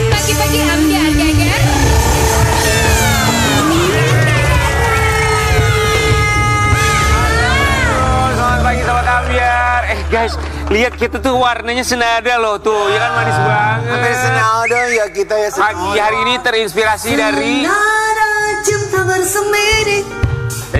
Pagi-pagi ambiar, geger. Selamat pagi sobat ambiar. Guys, lihat kita tuh warnanya senada loh tuh, ya kan manis banget. Hampir senada ya kita ya. Pagi hari ini terinspirasi dari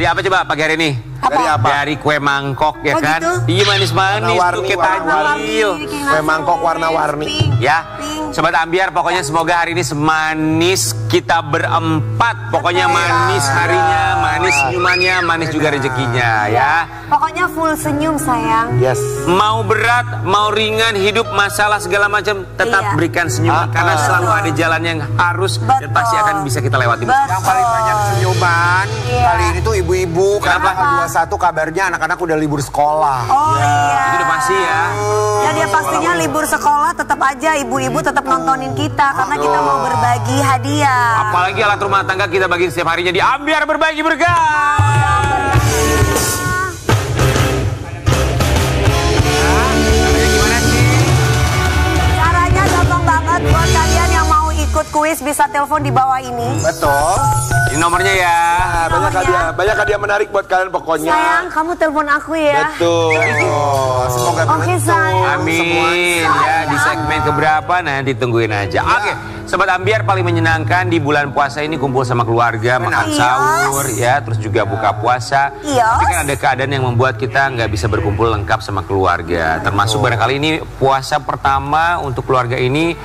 apa coba pagi hari ini? Dari apa? Dari kue mangkok ya kan? Gitu? Iya manis-manis tuh kayak tajil. Kue mangkok warna-warni. Ya, sobat ambiar pokoknya semoga hari ini semanis kita berempat. Pokoknya manis harinya, manis senyumannya, manis juga rezekinya ya. Pokoknya full senyum sayang. Yes. Mau berat, mau ringan, hidup masalah segala macam tetap Iya. berikan senyuman karena selalu ada jalan yang harus dan Betul. pasti akan bisa kita lewati. Betul. Yang paling banyak senyuman kali ini tuh ibu-ibu. Karena Kenapa? 21 kabarnya anak-anak udah libur sekolah. Oh iya. Itu udah pasti ya. Ya dia pastinya libur sekolah tetap aja ibu-ibu tetap nontonin kita karena kita mau berbagi hadiah. Apalagi alat rumah tangga kita bagi setiap harinya di Ambiar Berbagi Berkah. Caranya gampang banget buat kalian yang mau ikut kuis bisa telepon di bawah ini. Betul. Ini nomornya ya. Banyak hadiah menarik buat kalian pokoknya. Sayang, kamu telepon aku ya. Betul. Semoga Oke, sayang. Amin ya di segmen keberapa nanti tungguin aja. Oke, sobat Ambiar paling menyenangkan di bulan puasa ini kumpul sama keluarga, makan Iya. sahur ya, terus juga buka puasa. Iya. Tapi kan ada keadaan yang membuat kita nggak bisa berkumpul lengkap sama keluarga. Termasuk barangkali ini puasa pertama untuk keluarga ini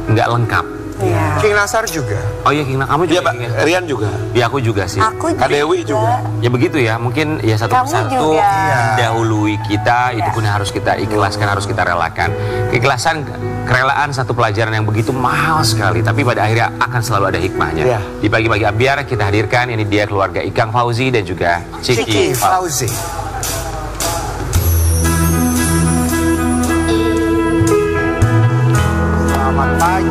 nggak lengkap. Iya. King Nasar juga. Oh iya, King, kamu juga. King, ya? Rian juga. Ya aku juga sih. Aku Kak Dewi juga. Ya begitu ya, mungkin ya satu Kamu persatu juga. Iya. dahului kita, itu pun yang harus kita ikhlaskan, harus kita relakan. Keikhlasan, kerelaan satu pelajaran yang begitu mahal sekali, tapi pada akhirnya akan selalu ada hikmahnya. Iya. Di pagi-pagi Ambiar kita hadirkan, ini dia keluarga Ikang Fauzi dan juga Ciki Ciki. Fauzi. Selamat pagi.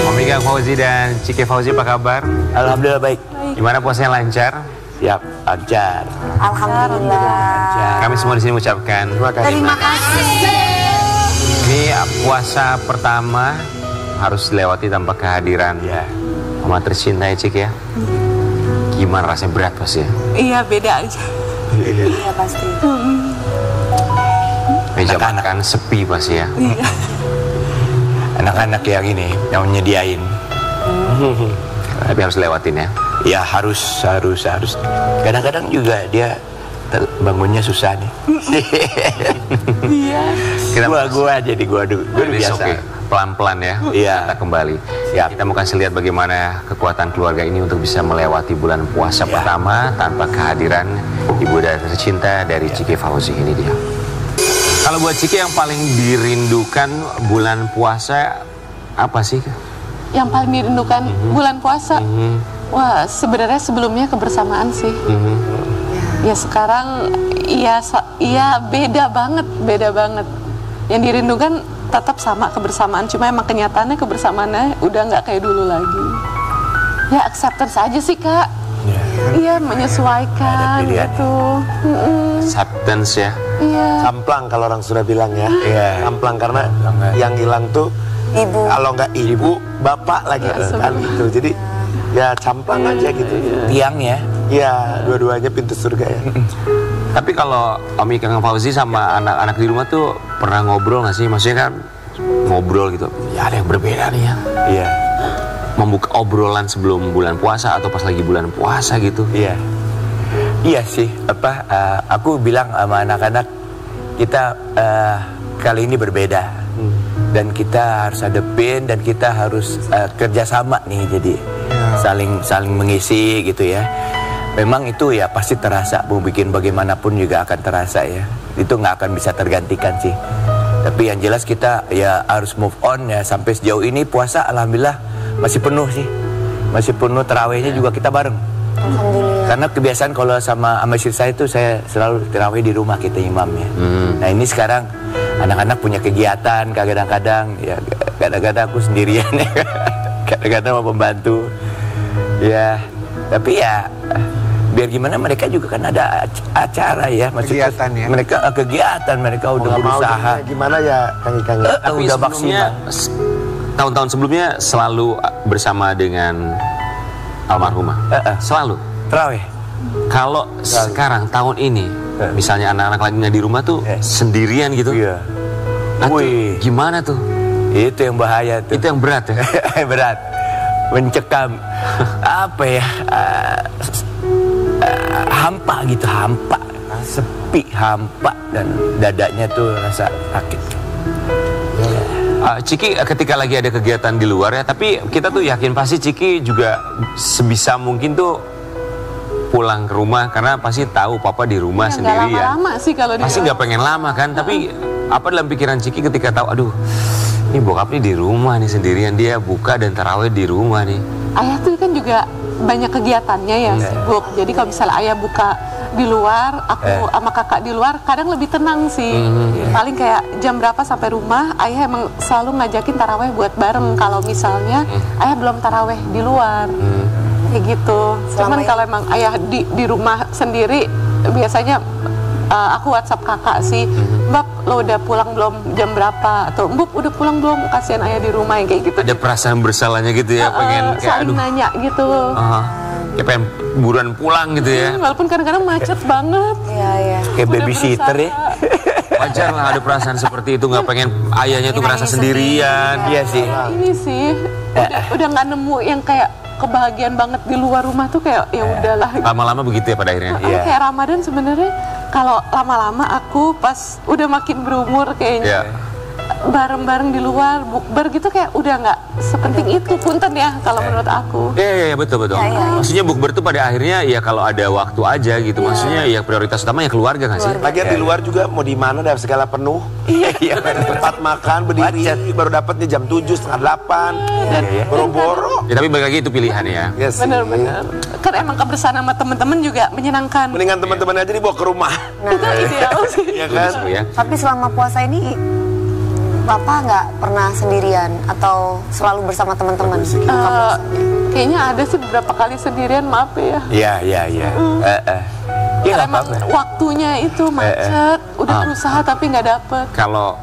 Om Ikang Fauzi dan Ciki Fauzi apa kabar? Alhamdulillah baik. Gimana puasanya lancar? Siap, lancar. Alhamdulillah. Kami semua di sini mengucapkan Terima kasih. ini puasa pertama harus dilewati tanpa kehadiran Ya. Mama tercinta ya Cik ya. Gimana rasanya berat pasti ya? Iya beda aja. Iya pasti. Meja Anak-anak. makan sepi pasti ya. Anak-anak yang ini yang menyediain. Tapi harus lewatin ya. Ya harus. Kadang-kadang juga dia bangunnya susah nih. Kita gua jadi gua It's biasa. okay. Pelan-pelan ya. Iya. Kita kembali. Ya, kita mau kasih lihat bagaimana kekuatan keluarga ini untuk bisa melewati bulan puasa pertama tanpa kehadiran ibu tercinta dari Ciki Fauzi. Ini dia. Kalau buat Ciki yang paling dirindukan bulan puasa apa sih? Yang paling dirindukan bulan puasa. Wah, sebenarnya sebelumnya kebersamaan sih. Ya sekarang iya beda banget. Yang dirindukan tetap sama kebersamaan, cuma emang kenyataannya kebersamaannya udah nggak kayak dulu lagi. Ya acceptance aja sih Kak. Iya menyesuaikan gitu. Acceptance ya. Iya. Camplang kalau orang sudah bilang ya. Iya. Camplang karena yang hilang tuh Ibu. kalau nggak ibu, bapak lagi kan itu. Jadi ya camplang aja gitu. Tiang ya. Iya, dua-duanya pintu surga ya. Tapi kalau Om Ikang Fauzi sama anak-anak di rumah tuh pernah ngobrol nggak sih? Maksudnya kan ngobrol gitu. Ya ada yang berbeda nih ya. Iya. Membuka obrolan sebelum bulan puasa atau pas lagi bulan puasa gitu. Iya. Iya sih. Aku bilang sama anak-anak kita kali ini berbeda. Dan kita harus hadepin dan kita harus kerjasama nih, jadi saling mengisi gitu ya. Memang itu ya pasti terasa, mau bikin bagaimanapun juga akan terasa ya. Itu nggak akan bisa tergantikan sih. Tapi yang jelas kita ya harus move on ya. Sampai sejauh ini puasa alhamdulillah masih penuh sih. Masih penuh, terawihnya juga kita bareng. Alhamdulillah. Istri Karena kebiasaan kalau sama istri saya itu saya selalu terawih di rumah kita imamnya. Nah ini sekarang anak-anak punya kegiatan, kadang-kadang ya kadang-kadang aku sendirian ya, kadang-kadang mau membantu. Ya, tapi ya Biar gimana mereka juga kan ada acara ya, maksudnya Kegiatan ya. mereka kegiatan, mereka udah Nggak mau berusaha. jadinya gimana ya Kang Ikang ya? Tapi udah sebelumnya, maksimal. tahun-tahun sebelumnya selalu bersama dengan almarhumah. Selalu. Terawih. Kalau sekarang tahun ini, misalnya anak-anak lagi nggak di rumah tuh sendirian gitu. Iya. Atau Wih. gimana tuh? Itu yang bahaya tuh. Itu yang berat ya. Berat. Mencekam apa ya? Hampa gitu, hampa. Sepi, hampa, dan dadanya tuh rasa sakit. Ciki ketika lagi ada kegiatan di luar ya, tapi kita tuh yakin pasti Ciki juga sebisa mungkin tuh pulang ke rumah karena pasti tahu papa di rumah Ya, nggak sendirian. lama-lama sih kalau di Pasti nggak pengen lama kan, tapi apa dalam pikiran Ciki ketika tahu, aduh, ini bokap nih di rumah nih sendirian, dia buka dan tarawih di rumah nih. Ayah tuh kan juga banyak kegiatannya ya, sibuk. Jadi kalau misalnya ayah buka di luar, aku sama kakak di luar, kadang lebih tenang sih. Paling kayak jam berapa sampai rumah, ayah emang selalu ngajakin taraweh buat bareng. Kalau misalnya ayah belum taraweh di luar, kayak gitu. Cuman kalau emang ayah di rumah sendiri, biasanya aku WhatsApp kakak sih, Mbak lo udah pulang belum, jam berapa, atau Mbak udah pulang belum, kasihan ayah di rumah, yang kayak gitu. Ada perasaan bersalahnya gitu ya, pengen kayak saling aduh, nanya gitu. kayak pengen buruan pulang gitu ya. Walaupun kadang-kadang macet banget. Iya. Kayak Udah babysitter ya. berusaha. Wajar lah ada perasaan seperti itu, nggak pengen ayahnya tuh merasa sendirian. Iya sih. Ini sih udah nggak nemu yang kayak kebahagiaan banget di luar rumah tuh, kayak ya udahlah. Lama-lama begitu ya pada akhirnya. Kayak Ramadan sebenarnya kalau lama-lama aku pas udah makin berumur kayaknya bareng-bareng di luar bukber gitu kayak udah nggak sepenting itu, punten ya kalau menurut aku. Iya betul. Maksudnya bukber tuh pada akhirnya ya kalau ada waktu aja gitu. Maksudnya ya prioritas utama ya keluarga nggak sih? Lagian di luar juga mau di mana dapat segala penuh. Iya. Tempat makan berdiri baru dapatnya jam 7, setengah 8. Boro-boro. Ya tapi balik lagi itu pilihan ya. Yes. Bener-bener. Kan emang kebersamaan sama teman-teman juga menyenangkan. Mendingan teman-teman aja dibawa ke rumah. Itu ideal sih. Ya kan? Seru ya. Tapi selama puasa ini Bapak nggak pernah sendirian atau selalu bersama teman-teman? Kayaknya ada sih beberapa kali sendirian, maaf ya. Iya. Iya nggak Emang apa-apa. waktunya itu macet, udah berusaha tapi nggak dapet. Kalau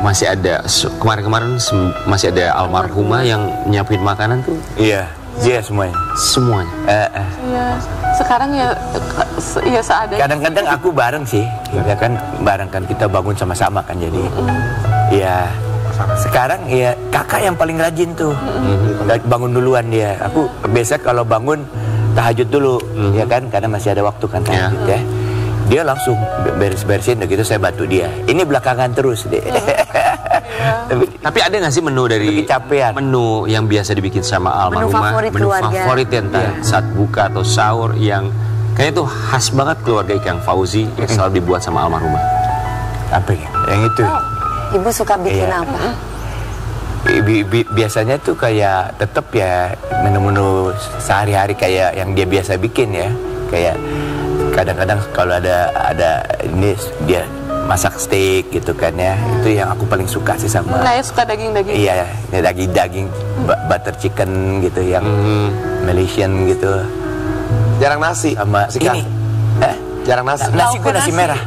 masih ada kemarin-kemarin masih ada almarhumah yang nyiapin makanan tuh Iya, dia semuanya. semuanya. Iya. Sekarang ya seadanya. Kadang-kadang aku bareng sih, ya kan, bareng kan kita bangun sama-sama kan, jadi ya sekarang ya kakak yang paling rajin tuh, bangun duluan dia. Aku biasa kalau bangun tahajud dulu, ya kan, karena masih ada waktu kan tahajud ya. Dia langsung beres-beresin, gitu saya bantu dia. Ini belakangan terus deh. Tapi ada nggak sih menu dari Lebih capean. menu yang biasa dibikin sama almarhumah, favorit menu keluarga. favorit ya, entah saat buka atau sahur yang kayaknya tuh khas banget keluarga Ikang Fauzi yang selalu dibuat sama almarhumah? Apa ya? Yang itu. Ibu suka bikin Iya. apa? Biasanya tuh kayak tetap ya menu-menu sehari-hari kayak yang dia biasa bikin ya. Kayak kadang-kadang kalau ada ini dia masak steak gitu kan ya. Itu yang aku paling suka sih sama. Saya suka daging-daging. Iya, daging butter chicken gitu yang Malaysian gitu. Jarang nasi. Sama Si Kang. ini. Jarang nasi. Nasi gue nasi merah.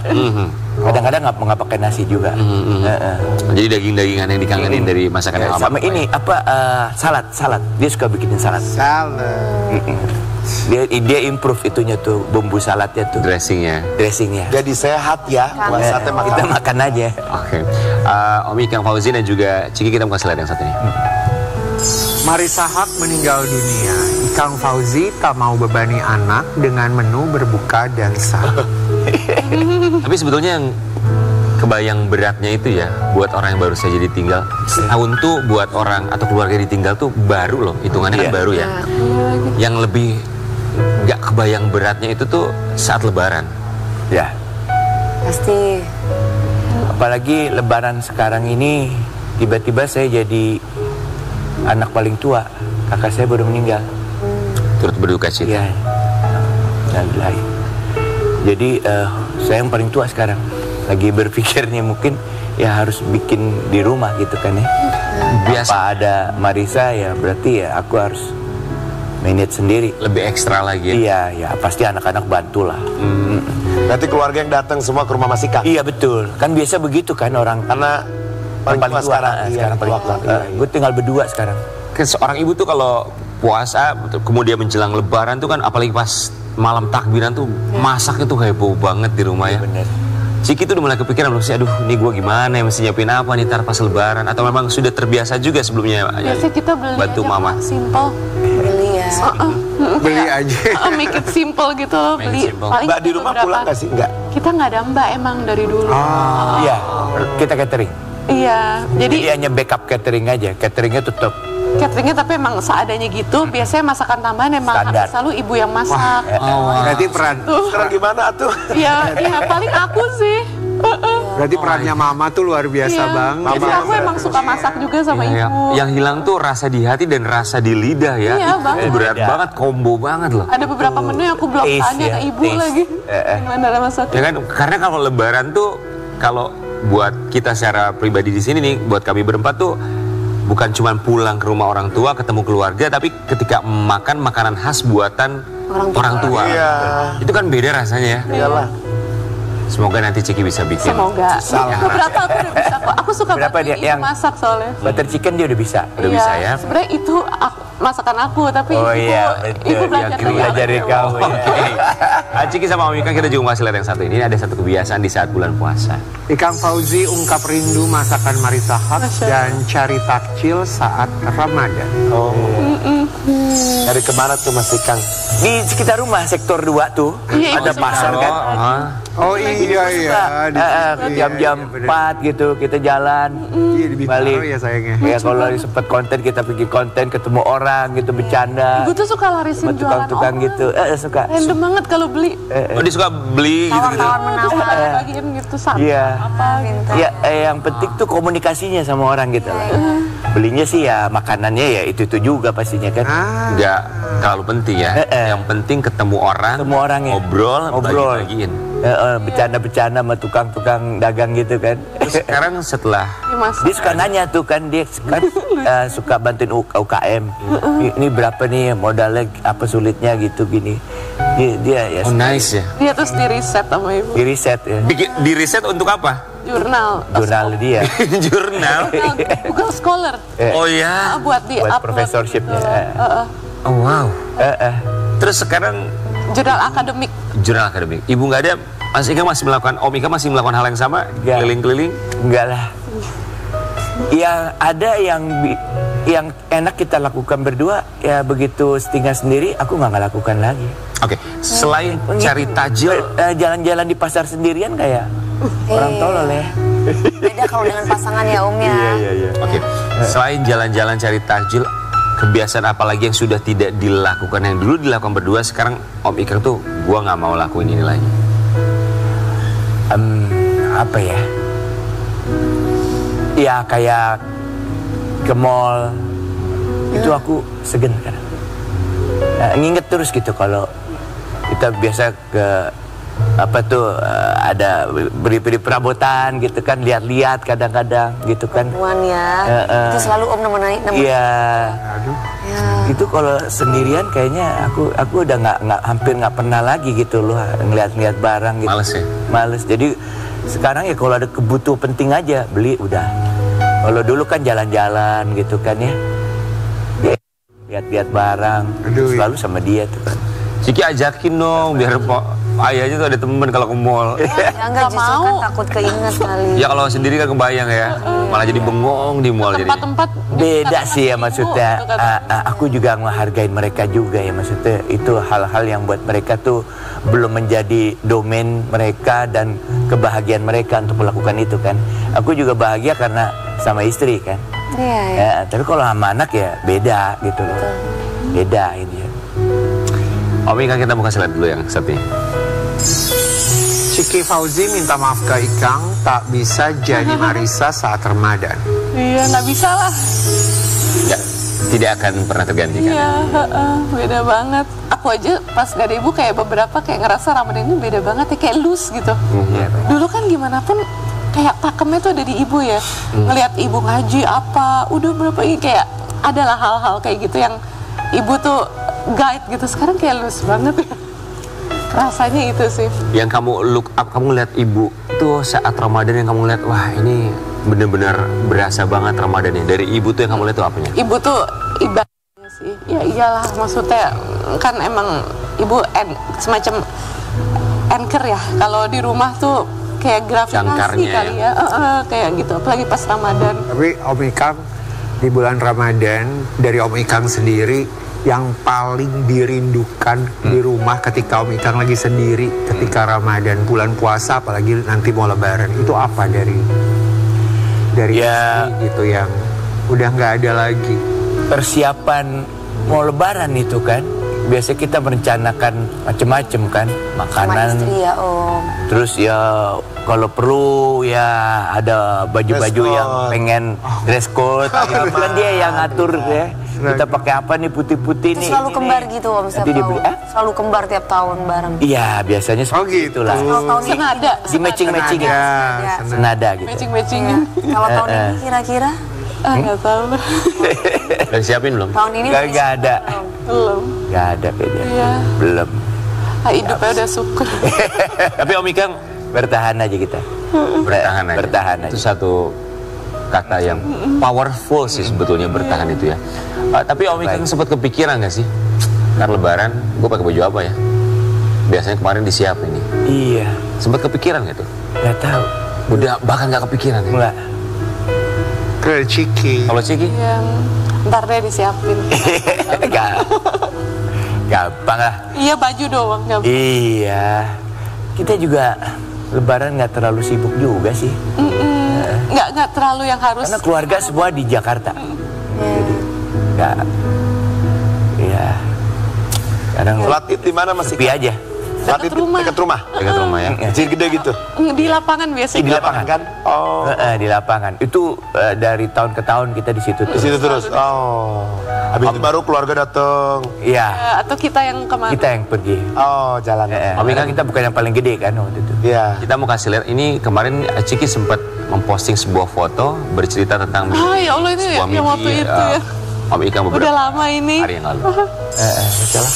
Kadang-kadang nggak pakai nasi juga. Jadi daging-dagingan yang dikangenin dari masakan Ya, almarhumah. sama ini apa salad. Dia suka bikinin salad. Dia improve itunya tuh, bumbu saladnya tuh, dressingnya. dressingnya. Jadi sehat ya. Puasanya makan. Kita makan aja. Oke. Om Ikang Fauzi dan juga Ciki, kita mau kasih lihat yang satu ini. Marisa Haque meninggal dunia. Ikang Fauzi tak mau bebani anak dengan menu berbuka dan sahur. Tapi sebetulnya yang kebayang beratnya itu ya buat orang yang baru saja ditinggal. Setahun tuh buat orang atau keluarga ditinggal tuh baru loh, hitungannya kan baru ya. Yang lebih gak kebayang beratnya itu tuh saat lebaran. Ya. Pasti. Apalagi lebaran sekarang ini tiba-tiba saya jadi anak paling tua. Kakak saya baru meninggal. Turut berduka cita. Iya. Alhamdulillah. Jadi saya yang paling tua sekarang. Lagi berpikirnya mungkin ya harus bikin di rumah gitu kan ya. Biasa. Apa ada Marisa ya berarti ya aku harus manage sendiri. Lebih ekstra lagi ya? Iya, ya pasti anak-anak bantulah. Berarti keluarga yang datang semua ke rumah Mas Ikang. Iya betul, kan biasa begitu kan orang. Karena paling tua sekarang. Sekarang paling tua. Gue tinggal berdua sekarang. Seorang ibu tuh kalau puasa, kemudian menjelang lebaran tuh kan, apalagi pas malam takbiran tuh, masaknya tuh heboh banget di rumah ya. Bener. Ciki tuh udah mulai kepikiran belum sih, aduh ini gue gimana ya, mesti nyiapin apa nih ntar pas lebaran, atau memang sudah terbiasa juga sebelumnya Biasanya kita beli bantu aja, mama? simple. Beli ya. Beli aja. Make it simple gitu loh, Make it beli. simple. Paling Mbak di rumah beberapa- pulang nggak sih? Enggak. Kita nggak ada mbak emang dari dulu. Iya, kita catering. Iya, Jadi jadi hanya backup catering aja, cateringnya tutup. cateringnya tapi emang seadanya gitu. Biasanya masakan tambahan emang Standar. selalu ibu yang masak. Berarti Sekarang gimana tuh? Iya, paling aku sih. berarti perannya mama tuh luar biasa Iya. banget. Jadi aku emang suka masak juga sama Iya, ibu. yang hilang tuh rasa di hati dan rasa di lidah ya. Iya, Itu banget. berat Beda. banget, combo banget loh. Ada beberapa menu yang aku belum Taste tanya ya, ke ibu taste. lagi. Gimana cara masak? Ya kan, karena kalau lebaran tuh, kalau buat kita secara pribadi di sini nih, buat kami berempat tuh bukan cuma pulang ke rumah orang tua, ketemu keluarga, tapi ketika makan makanan khas buatan orang tua. Iya. Itu kan beda rasanya ya. Iyalah. Semoga nanti Ciki bisa bikin. Semoga. Beberapa aku udah bisa kok. Aku suka Berapa bantu dia ibu yang- masak soalnya. Butter chicken dia udah bisa. Udah bisa ya? Sebenarnya itu masakan aku, tapi Oh ibu, iya, betul. ibu belajar Yang belajar dari kamu. Oke. Ciki sama Om Ika kita juga kasih lihat yang satu ini. Ini ada satu kebiasaan di saat bulan puasa. Ikang Fauzi ungkap rindu masakan Marisa Haq dan cari takjil saat Ramadan. Oh. Dari kemana tuh Mas Ikang? Di sekitar rumah sektor 2 tuh Iya, ada Ibu pasar suka. kan. Oh iya iya. di situ. Jam-jam Iya, bener. 4 gitu kita jalan. Iya di Bintaro Balik. ya sayangnya. Ya kalau sempat konten kita bikin konten, ketemu orang gitu bercanda. Ibu tuh suka larisin Sama jualan tukang-tukang orang. gitu. Suka. Random banget kalau beli. Oh, dia suka beli gitu-gitu. Tawar menawar. Bagian gitu sama Iya. apa gitu. Ya, yang penting tuh komunikasinya sama orang gitu lah. Belinya sih ya makanannya ya itu juga pastinya kan. Nggak terlalu penting ya. Yang penting ketemu orang, Ketemu orangnya. ngobrol, Ngobrol. bagi-bagiin. Bercanda-bercanda sama tukang-tukang dagang gitu kan. Sekarang setelah Dia suka nanya tuh kan, dia kan suka bantuin UKM. Ini berapa nih modalnya, apa sulitnya gitu gini. Dia ya oh nice ya. Dia terus di riset sama ibu. di riset ya. Bikin di riset untuk apa? Jurnal. Jurnal dia Jurnal. Google Scholar. Oh ya. Buat di buat upload. professorshipnya. Oh wow. Terus sekarang Jurnal akademik. jurnal akademik. Ibu nggak ada. Mas Ika masih melakukan, Om Ika masih melakukan hal yang sama, Nggak. keliling-keliling. Enggak lah. Yang ada yang enak kita lakukan berdua ya begitu setinggal sendiri aku nggak lakukan lagi. Oke, selain cari tajil, Jalan-jalan di pasar sendirian kayak orang tolol ya. Beda kalau dengan pasangan ya Om ya. oke, selain jalan-jalan cari tajil, kebiasaan apa lagi yang sudah tidak dilakukan, yang dulu dilakukan berdua, sekarang Om Ika tuh, gua nggak mau lakuin ini lagi. Apa ya? Ya kayak ke mall itu aku segen kan. Nginget terus gitu kalau kita biasa ke apa tuh ada beri-beri perabotan gitu kan, lihat-lihat kadang-kadang gitu kan. Perempuan ya. Itu selalu Om nemenin. Iya. Itu kalau sendirian kayaknya aku udah hampir nggak pernah lagi gitu loh ngeliat-ngeliat barang gitu. Males ya? Males. Jadi sekarang ya kalau ada kebutuhan penting aja beli udah. Kalau dulu kan jalan-jalan gitu kan ya. Lihat-lihat barang. Aduh, Selalu sama dia tuh kan. Ciki ajakin dong, biar ayahnya tuh ada temen kalau ke mall. Ya enggak, justru kan mau. takut keinget kali. Ya kalau sendiri kan kebayang ya, malah jadi bengong di mall jadi. Tempat-tempat Beda sih ya ibu, maksudnya. tuh kata. Aku juga menghargai mereka juga ya maksudnya. Itu hal-hal yang buat mereka tuh belum menjadi domain mereka dan kebahagiaan mereka untuk melakukan itu kan. Aku juga bahagia karena sama istri kan. Iya, ya. Ya, tapi kalau sama anak ya beda gitu loh. Beda ini ya. Om Ika, kita mau kasih lihat dulu yang satu ini. Ciki Fauzi minta maaf ke Ikang tak bisa jadi Marisa saat Ramadan. Iya, nggak bisa lah. Ya, tidak akan pernah tergantikan. Iya, beda banget. Aku aja pas gak ada ibu kayak beberapa kayak ngerasa Ramadan ini beda banget ya, kayak loose gitu. Dulu kan gimana pun kayak pakemnya tuh ada di ibu ya. Ngelihat ibu ngaji apa, udah berapa ini kayak adalah hal-hal kayak gitu yang ibu tuh guide gitu. Sekarang kayak loose banget ya. Rasanya itu sih. Yang kamu look up, kamu lihat ibu tuh saat Ramadan yang kamu lihat, wah ini benar-benar berasa banget Ramadannya. Dari ibu tuh yang kamu lihat tuh apanya? Ibu tuh ibadahnya sih. Ya iyalah, maksudnya kan emang ibu semacam anchor ya. Kalau di rumah tuh kayak gravitasi kali ya. Kayak gitu, apalagi pas Ramadan. Tapi Om Ikang di bulan Ramadan, dari Om Ikang sendiri, yang paling dirindukan di rumah ketika Om Ikang lagi sendiri ketika Ramadan, bulan puasa, apalagi nanti mau Lebaran, itu apa dari ya, istri gitu yang udah nggak ada lagi? Persiapan mau Lebaran itu kan, biasa kita merencanakan macem-macem kan, makanan. Sama istri ya Om. Terus ya kalau perlu ya ada baju-baju yang pengen dress code gitu kan, dia yang ngatur ya. Kita pakai apa nih, putih-putih nih. Selalu kembar gitu Om setiap tahun. Selalu kembar tiap tahun bareng. Iya, biasanya seperti itulah. Senada. Di matching-matching ya. Senada gitu. Matching-matchingin. Kalau tahun ini kira-kira? Nggak tahu. Udah siapin belum? Tahun ini Gak ada. Belum. Gak ada kayaknya. Iya. Belum. Hidupnya udah syukur. Tapi Om Ikang Bertahan aja kita. bertahan aja. Bertahan aja. Itu satu kata yang powerful sih sebetulnya, bertahan itu ya. Tapi Om Ikang sempat kepikiran nggak sih? Ntar Lebaran, gue pakai baju apa ya? Biasanya kemarin disiapin nih. Iya. Sempat kepikiran nggak tuh? Gak tahu. Udah bahkan nggak kepikiran ya? Enggak. Ke Ciki. Kalau Ciki? Ntar deh disiapin. Gampang lah. Iya, baju doang. Gampang. Iya. Kita juga Lebaran nggak terlalu sibuk juga sih. Nggak terlalu yang harus. Karena keluarga semua di Jakarta. Jadi nggak. Iya. Kadang Sholat Id di mana Mas sepi Ikang? aja. Sholat Id dekat rumah. Dekat rumah ya? Kecil gede gitu. Di lapangan biasanya. Di lapangan kan? Oh. Di lapangan. Itu dari tahun ke tahun kita di situ Di tuh. situ terus. Oh. Habis itu baru keluarga datang. Iya. Atau kita yang kemana? Kita yang pergi. Oh, jalan. Om Ikang, Kita bukan yang paling gede kan waktu itu. Iya. kita mau kasih lihat ini kemarin Ciki sempat memposting sebuah foto bercerita tentang Ya Allah, itu sebuah yang waktu mimpi, itu ya. Om Ikang beberapa Udah lama ini. hari yang lalu. Betul.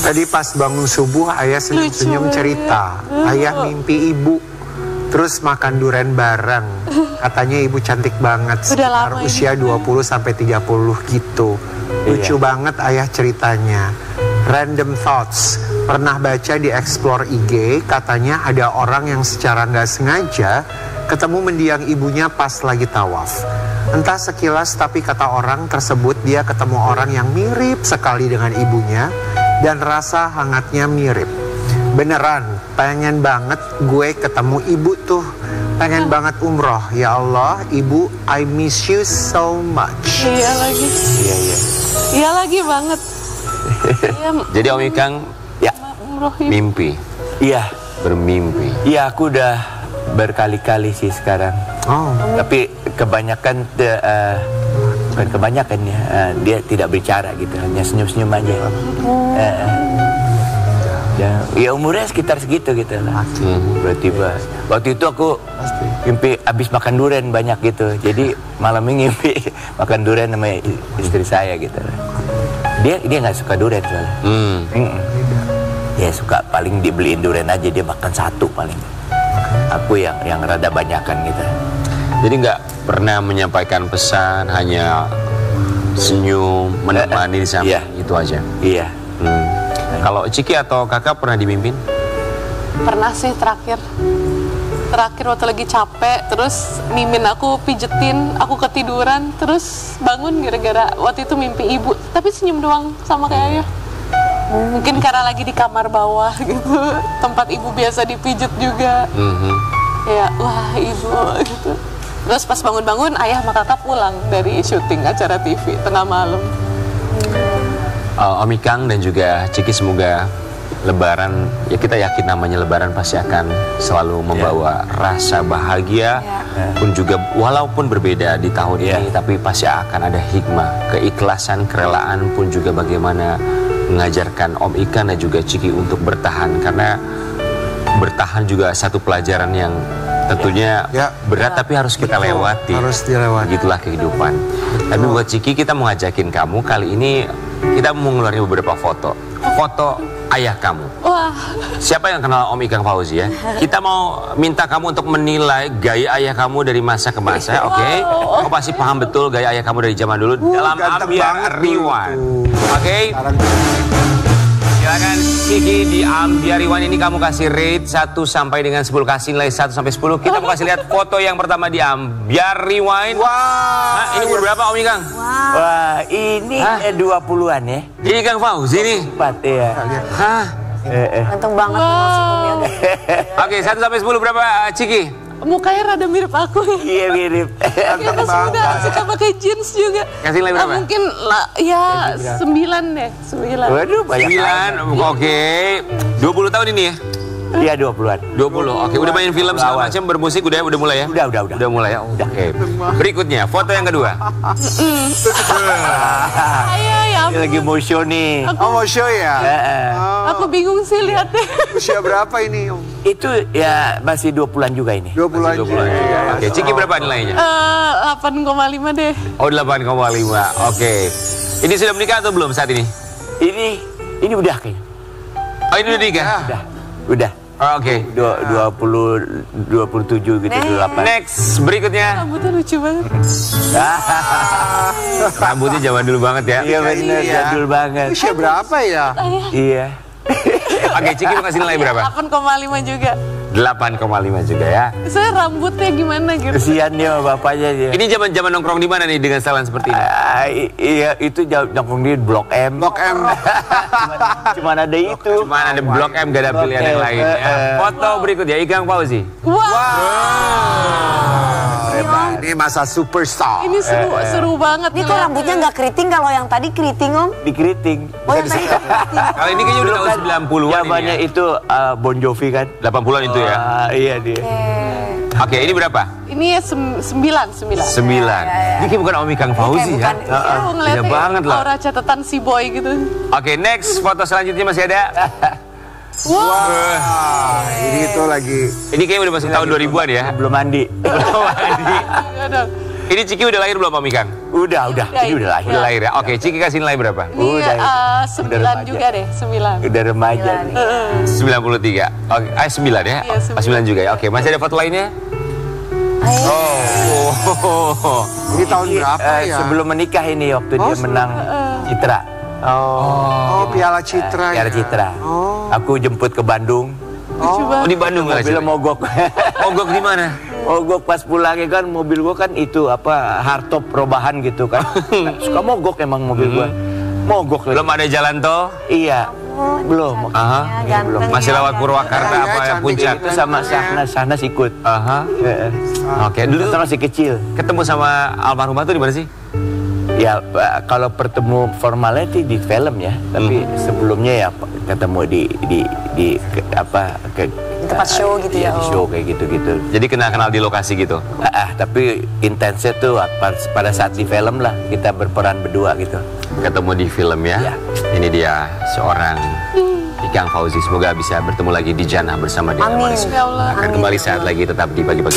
Tadi pas bangun subuh ayah senyum-senyum cerita. Ayah mimpi ibu. Terus makan durian bareng. Katanya ibu cantik banget. Udah lama Sekitar usia 20 sampai 30 gitu. Lucu banget ayah ceritanya. Random thoughts. Pernah baca di Explore IG, katanya ada orang yang secara nggak sengaja ketemu mendiang ibunya pas lagi tawaf. Entah sekilas, tapi kata orang tersebut dia ketemu orang yang mirip sekali dengan ibunya dan rasa hangatnya mirip. Beneran, pengen banget gue ketemu ibu tuh. Pengen banget umroh. Ya Allah, ibu, I miss you so much. Iya lagi. Iya lagi banget. Iya. Jadi Om Ikang Ya, Umrohin. mimpi, iya. bermimpi. Iya, aku udah berkali-kali sih sekarang. Oh, Tapi kebanyakan bukan kebanyakan ya, dia tidak bicara gitu, hanya senyum-senyum aja. Ya umurnya sekitar segitu gitu lah. Berarti waktu itu aku mimpi abis makan durian banyak gitu. Jadi malamnya ngimpi makan durian sama istri saya gitu. Dia nggak suka durian soalnya. Ya suka paling dibeliin durian aja, dia makan satu paling. Aku yang rada banyakan gitu. Jadi nggak pernah menyampaikan pesan, hanya senyum, menemani di samping itu aja. Iya. Kalau Ciki atau Kakak pernah dimimpin? Pernah sih terakhir waktu lagi capek, terus mimin aku pijetin, aku ketiduran, terus bangun gara-gara waktu itu mimpi ibu, tapi senyum doang sama kayak ayah. Mungkin karena lagi di kamar bawah gitu, tempat ibu biasa dipijet juga. Ya, wah ibu gitu. Terus pas bangun-bangun, ayah sama kakak pulang dari syuting acara TV tengah malam. Om Ikang dan juga Ciki, semoga Lebaran, ya kita yakin namanya Lebaran pasti akan selalu membawa rasa bahagia, pun juga walaupun berbeda di tahun ini, tapi pasti akan ada hikmah, keikhlasan, kerelaan, pun juga bagaimana mengajarkan Om Ikang dan juga Ciki untuk bertahan, karena bertahan juga satu pelajaran yang tentunya berat, tapi harus kita lewati. harus dilewati. Begitulah kehidupan. Tapi buat Ciki, kita mau ngajakin kamu kali ini kita mau ngeluarin beberapa foto. Foto ayah kamu. Wah, Siapa yang kenal Om Ikang Fauzi ya? Kita mau minta kamu untuk menilai gaya ayah kamu dari masa ke masa, oke? Kamu pasti paham betul gaya ayah kamu dari zaman dulu dalam ganteng Ambiar banget Rewind. tuh. Oke? Silakan Kiki di Ambiar Rewind ini kamu kasih rate 1 sampai dengan 10, kasih nilai 1 sampai 10. Kita mau kasih lihat foto yang pertama di Ambiar Rewind. Nah, ini umur berapa Om Ikang? Wah, ini 20-an ya. Ini Ikang Fauzi nih. 4 ya. Hah? Ganteng banget si Umi agak. Oke, 1 sampai 10 berapa Ciki? mukanya rada mirip aku. Iya mirip. Ya pas muda suka pakai jeans juga. Kasih nilai berapa? Mungkin ya 9 deh, 9. Waduh, banyak. 9, oke. 20 tahun ini ya? Iya 20-an. 20, oke. Udah main film segala macam, bermusik udah mulai ya? Udah. Udah mulai ya? Oke. Berikutnya, foto yang kedua. Ayo ya. Ini lagi mau show nih. Oh mau show ya? Aku bingung sih lihatnya. Usia berapa ini Om? Itu ya masih 20-an juga ini. 20 aja. 20 aja. Oke, Ciki berapa nilainya? 8,5 deh. Oh 8,5, oke. Ini sudah menikah atau belum saat ini? Ini udah kayaknya. Oh ini udah nikah? Udah. Oh, oke. 27 gitu, 28. Next, berikutnya. Rambutnya lucu banget. Rambutnya zaman dulu banget ya? Iya bener, jadul banget. Usia berapa ya? Iya. Oke, Ciki mau kasih nilai berapa? 8,5 juga. 8,5 juga ya. Saya rambutnya gimana gitu. Kesian dia sama bapaknya dia. Ini zaman nongkrong di mana nih dengan stylean seperti ini? Iya, itu nongkrong di Blok M. Blok M. Cuman ada itu. Cuman ada Blok M, gak ada Blok pilihan M. yang lain ya. Foto berikutnya, Ikang Fauzi. Ini masa superstar. Ini seru banget. Ini kok rambutnya nggak keriting, kalau yang tadi keriting Om? Dikeriting. Oh yang tadi keriting. Kalau ini kayaknya udah tahun 90-an Zamannya ini ya. itu Bon Jovi kan. 80-an itu ya. Iya dia. Oke, ini berapa? Ini 9. 9. Ini kayak bukan Om Ikang Fauzi ya? Aku ngeliatnya Beda banget lah. aura catatan si boy gitu. Oke, next foto selanjutnya masih ada. Ini tuh lagi. Ini kayaknya udah masuk tahun 2000-an ya. Belum mandi. Aduh. Ini Ciki udah lahir belum Om Ikang? Udah. Ini udah lahir. Udah lahir ya. Oke, Ciki kasih nilai berapa? Ini Udah 9 juga deh, 9. Udah remaja. 93. Oke, 9 ya? Iya, 9 juga ya. Oke, masih ada foto lainnya? Oh. Ini tahun berapa ya? Sebelum menikah ini waktu dia menang Citra. Oh, Piala Citra Piala ya. Citra. Aku jemput ke Bandung. Oh, di Bandung nggak sih? Mobilnya mogok. Mogok di mana? Mogok pas pulangnya kan mobil gua kan itu apa hardtop perubahan gitu kan. Suka mogok emang mobil gua. Mogok lagi. Belum ada jalan tol? Iya. Belum. Aha. Ganteng Masih ya. lewat Purwakarta Iya, apa ya cantik puncak? Itu sama Sahnas ikut. Aha. Oke, Dulu dulu masih kecil. ketemu sama almarhumah tuh di mana sih? Ya kalau bertemu formalnya di film ya, tapi sebelumnya ya ketemu di tempat show gitu ya, di show kayak gitu-gitu. Jadi kenal di lokasi gitu. Tapi intensnya tuh pada saat di film lah kita berperan berdua gitu. Ketemu di film ya. Ya. Ini dia seorang Ikang Fauzi. Semoga bisa bertemu lagi di jannah bersama dia. Amin. Ya Allah. Akan kembali saat lagi tetap di pagi-pagi.